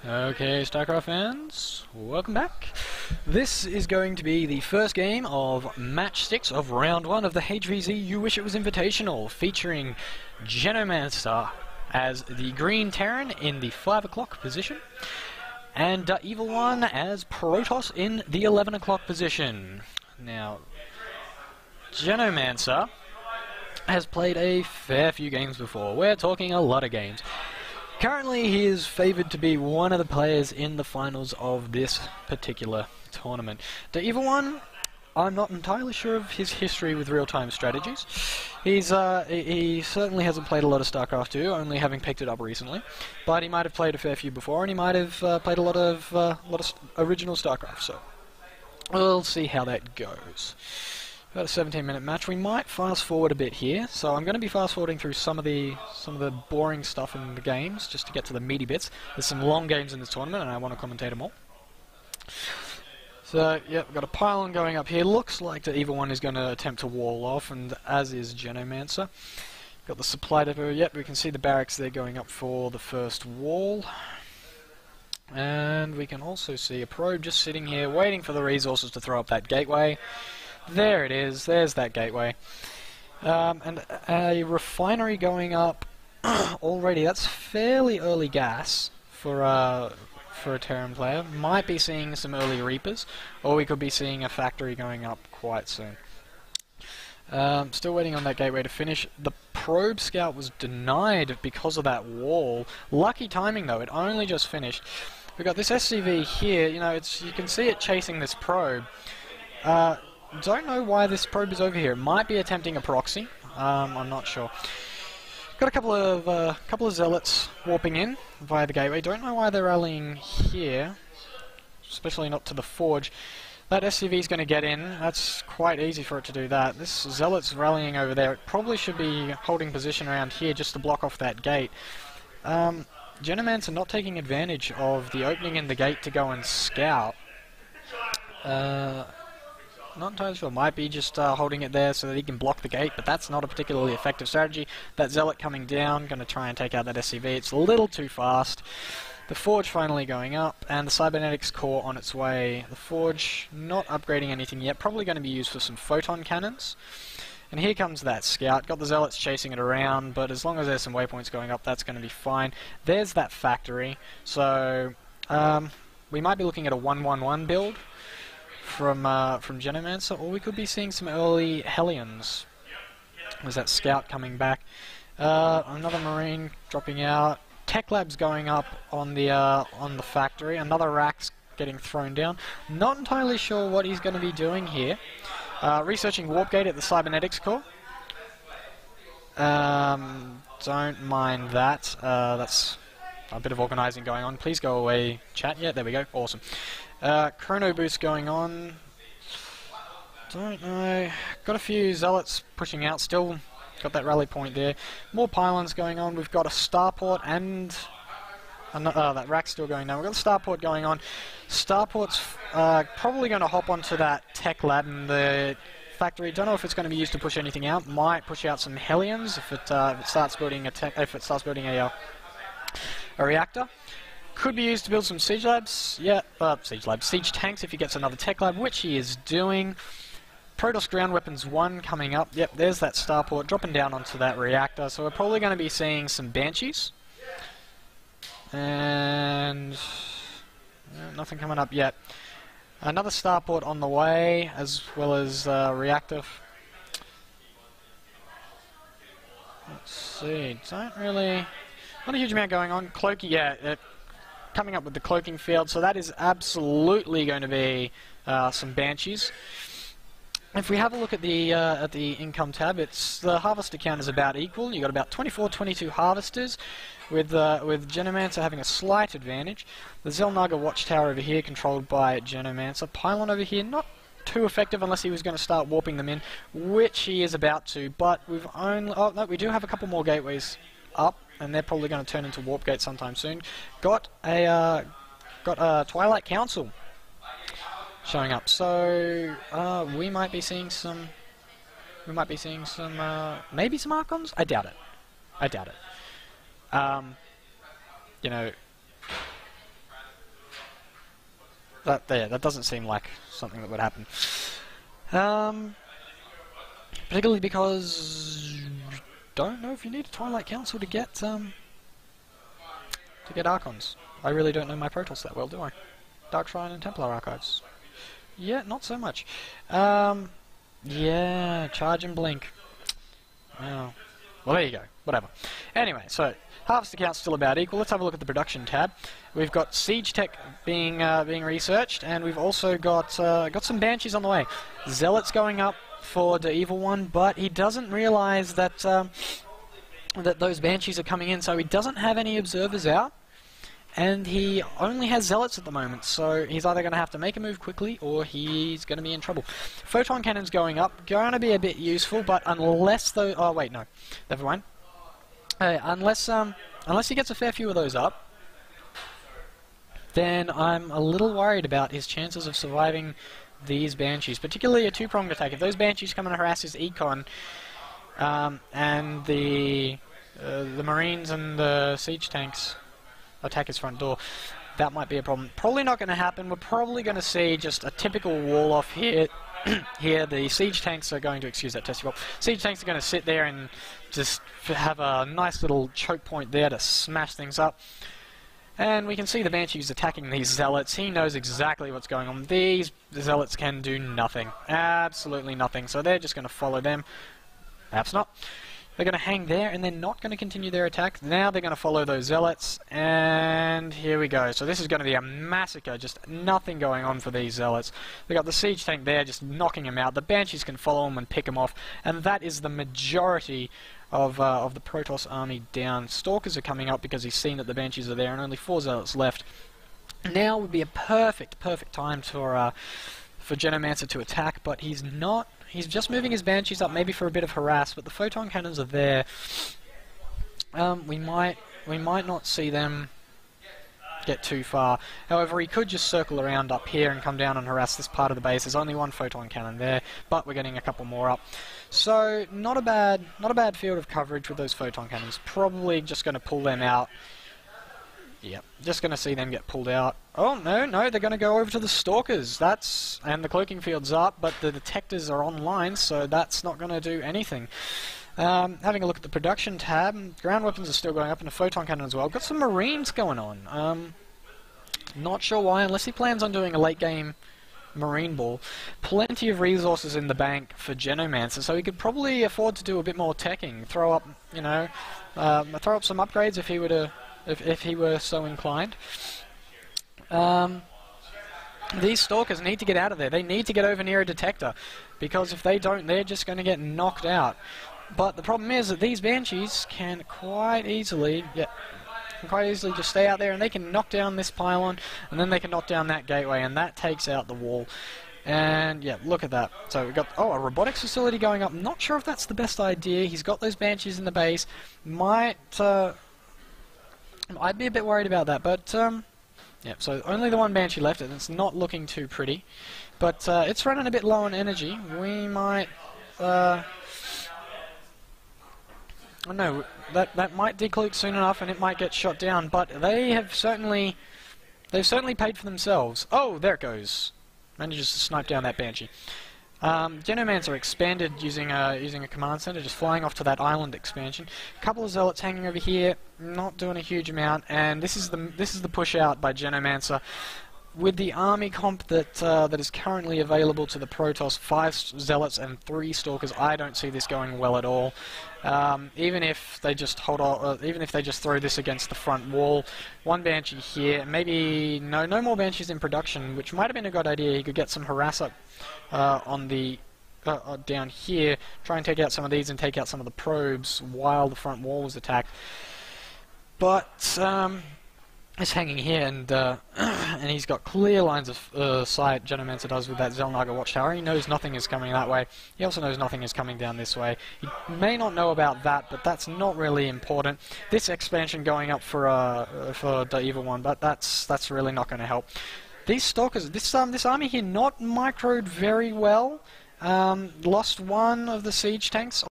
Okay, StarCraft fans, welcome back. This is going to be the first game of Match 6 of Round 1 of the HVZ You Wish It Was Invitational, featuring Genomancer as the Green Terran in the 5 o'clock position, and daevilone as Protoss in the 11 o'clock position. Now, Genomancer has played a fair few games before. We're talking a lot of games. Currently, he is favoured to be one of the players in the finals of this particular tournament. daevilone, I'm not entirely sure of his history with real-time strategies. He certainly hasn't played a lot of StarCraft 2, only having picked it up recently. But he might have played a fair few before, and he might have played a lot of original StarCraft. So we'll see how that goes. About a 17-minute match. We might fast forward a bit here, so I'm going to be fast forwarding through some of the boring stuff in the games just to get to the meaty bits. There's some long games in this tournament, and I want to commentate them all. So, yep, we've got a pylon going up here. Looks like the daevilone is going to attempt to wall off, and as is Genomancer. Got the supply depot. Yep, we can see the barracks there going up for the first wall. And we can also see a probe just sitting here waiting for the resources to throw up that gateway. There it is, there's that gateway. And a refinery going up already. That's fairly early gas for a Terran player. Might be seeing some early Reapers, or we could be seeing a factory going up quite soon. Still waiting on that gateway to finish. The probe scout was denied because of that wall. Lucky timing though, it only just finished. We've got this SCV here, you know, you can see it chasing this probe. Don't know why this probe is over here. It might be attempting a proxy. I'm not sure. Got a couple of zealots warping in via the gateway. Don't know why they're rallying here, especially not to the forge. That SCV is going to get in. That's quite easy for it to do that. This zealot's rallying over there. It probably should be holding position around here just to block off that gate. Genomancer not taking advantage of the opening in the gate to go and scout. Not entirely sure. Might be just holding it there so that he can block the gate, but that's not a particularly effective strategy. That zealot coming down, going to try and take out that SCV. It's a little too fast. The forge finally going up, and the cybernetics core on its way. The forge not upgrading anything yet. Probably going to be used for some photon cannons. And here comes that scout. Got the zealots chasing it around, but as long as there's some waypoints going up, that's going to be fine. There's that factory. So we might be looking at a 1-1-1 build from Genomancer, or we could be seeing some early Hellions. There's that scout coming back. Another Marine dropping out. Tech labs going up on the factory. Another rack's getting thrown down. Not entirely sure what he's going to be doing here. Researching warp gate at the cybernetics core. Don't mind that. That's a bit of organising going on. Please go away, chat. Yeah, there we go. Awesome. Chrono boost going on. Don't know. Got a few zealots pushing out. Still got that rally point there. More pylons going on. We've got a starport and that rack's still going down. We've got the starport going on. Starport's probably going to hop onto that tech lab in the factory. Don't know if it's going to be used to push anything out. Might push out some Hellions if it starts building a reactor. Could be used to build some siege labs. Yeah, siege tanks if he gets another tech lab, which he is doing. Protoss ground weapons 1 coming up. Yep, there's that starport dropping down onto that reactor. So we're probably going to be seeing some Banshees. And nothing coming up yet. Another starport on the way, as well as reactor. Let's see. Not a huge amount going on. Cloaking, yeah. Coming up with the cloaking field, so that is absolutely going to be some Banshees. If we have a look at the income tab, the harvester count is about equal. You've got about 24, 22 harvesters, with Genomancer having a slight advantage. The Zelnaga watchtower over here controlled by Genomancer. Pylon over here not too effective unless he was going to start warping them in, which he is about to. But we do have a couple more gateways up, and they're probably going to turn into warp gates sometime soon. Got a Twilight Council showing up, so we might be seeing some. Maybe some Archons. I doubt it. You know, that doesn't seem like something that would happen. Particularly because don't know if you need a Twilight Council to get Archons. I really don't know my Protoss that well, do I? Dark Shrine and Templar Archives. Yeah, not so much. Yeah, charge and blink. Oh. Well, there you go. Whatever. Anyway, so harvester count's still about equal. Let's have a look at the production tab. We've got siege tech being researched, and we've also got some banshees on the way. Zealots going up for the evil one, but he doesn't realise that that those banshees are coming in, so he doesn't have any observers out. And he only has zealots at the moment, so he's either going to have to make a move quickly or he's going to be in trouble. Photon cannons going up, going to be a bit useful, but unless those... Oh, wait, no. Never mind. Unless he gets a fair few of those up, then I'm a little worried about his chances of surviving these banshees, particularly a two-pronged attack. If those banshees come and harass his econ, and the marines and the siege tanks attack his front door, that might be a problem. Probably not going to happen. We're probably going to see just a typical wall off here. Here, the siege tanks are going to, excuse that testicle, siege tanks are going to sit there and just have a nice little choke point there to smash things up. And we can see the banshees attacking these zealots. He knows exactly what's going on. These zealots can do nothing. Absolutely nothing. So they're just going to follow them. Perhaps not. They're going to hang there, and they're not going to continue their attack. Now they're going to follow those zealots, and here we go. So this is going to be a massacre, just nothing going on for these zealots. They've got the siege tank there, just knocking them out. The banshees can follow them and pick them off, and that is the majority of the Protoss army down. Stalkers are coming up because he's seen that the banshees are there, and only 4 zealots left. Now would be a perfect time for Genomancer to attack, but he's not. He's just moving his banshees up, maybe for a bit of harass, but the photon cannons are there. We might not see them get too far. However, he could just circle around up here and come down and harass this part of the base. There's only 1 photon cannon there, but we're getting a couple more up. So not a bad field of coverage with those photon cannons. Probably just going to pull them out. Yep, just going to see them get pulled out. Oh, no, they're going to go over to the Stalkers. And the cloaking field's up, but the detectors are online, so that's not going to do anything. Having a look at the production tab, ground weapons are still going up, and a photon cannon as well. Got some Marines going on. Not sure why, unless he plans on doing a late-game Marine ball. Plenty of resources in the bank for Genomancer, so he could probably afford to do a bit more teching. Throw up, throw up some upgrades if he were to... If he were so inclined. These Stalkers need to get out of there. They need to get over near a detector, because if they don't, they're just going to get knocked out. But the problem is that these Banshees can quite easily just stay out there, and they can knock down this pylon, and then they can knock down that gateway, and that takes out the wall. And yeah, look at that. So we've got a robotics facility going up. Not sure if that's the best idea. He's got those Banshees in the base. I'd be a bit worried about that, but yeah, so only the 1 Banshee left, and it's not looking too pretty. But it's running a bit low on energy. We might... oh no, that might decloak soon enough, and it might get shot down, but they've certainly paid for themselves. Oh, there it goes. Manages to snipe down that Banshee. Genomancer expanded using a command center, just flying off to that island expansion. A couple of zealots hanging over here, not doing a huge amount, and this is the push out by Genomancer. With the army comp that is currently available to the Protoss, 5 zealots and 3 stalkers, I don't see this going well at all. Even if they just even if they just throw this against the front wall, 1 Banshee here, maybe no more Banshees in production, which might have been a good idea. He could get some harass up on the down here, try and take out some of these and take out some of the probes while the front wall was attacked. But it's hanging here, and and he's got clear lines of sight. Genomancer does with that Zelnaga watchtower. He knows nothing is coming that way. He also knows nothing is coming down this way. He may not know about that, but that's not really important. This expansion going up for the evil one, but that's really not going to help. These stalkers, this army here, not microed very well. Lost 1 of the siege tanks.